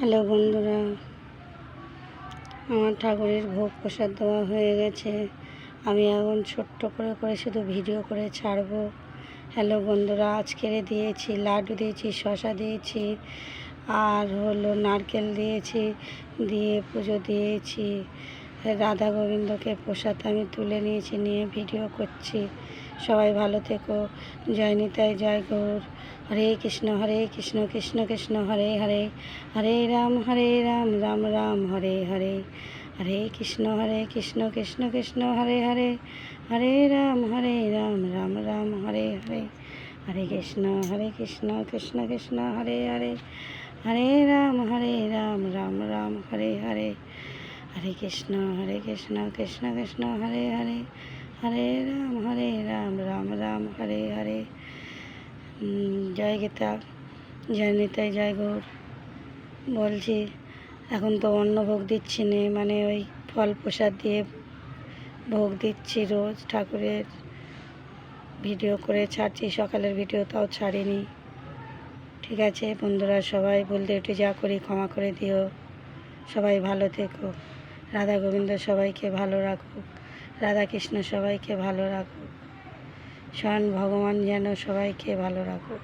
Hello বন্ধুরা, আমার ঠাকুরের ভোগ প্রসাদ দেওয়া হয়ে গেছে। আমি এখন ছোট্ট করে শুধু ভিডিও করে ছাড়বো। হ্যালো বন্ধুরা, আজকের দিয়েছি লাড্ডু দিয়েছি, শসা দিয়েছি, আর হলো নারকেল দিয়েছি, দিয়ে পুজো দিয়েছি। রাধা গোবিন্দকে প্রসাদ আমি তুলে নিয়েছি, নিয়ে ভিডিও করছি। সবাই ভালো থেকো। জয় নিতাই, জয় গৌর। হরে কৃষ্ণ কৃষ্ণ কৃষ্ণ হরে হরে, হরে রাম রাম রাম হরে হরে, হরে কৃষ্ণ কৃষ্ণ কৃষ্ণ হরে হরে, হরে রাম রাম রাম হরে হরে, হরে কৃষ্ণ কৃষ্ণ কৃষ্ণ হরে হরে, হরে রাম রাম রাম হরে হরে, হরে কৃষ্ণ কৃষ্ণ কৃষ্ণ হরে হরে, হরে রাম রাম রাম হরে হরে। জয় গীতা, জয় নিতাই, জয় গৌর। বলছি, এখন তো অন্ন ভোগ দিচ্ছি না, মানে ওই ফল প্রসাদ দিয়ে ভোগ দিচ্ছি রোজ ঠাকুরের। ভিডিও করে ছাড়ছি, সকালের ভিডিও তাও ছাড়িনি। ঠিক আছে বন্ধুরা, সবাই বলতে একটু যা করি ক্ষমা করে দিও। সবাই ভালো থেকো। রাধা গোবিন্দ সবাইকে ভালো রাখুক, রাধা কৃষ্ণ সবাইকে ভালো রাখুক, স্বয়ং ভগবান যেন সবাইকে ভালো রাখুক।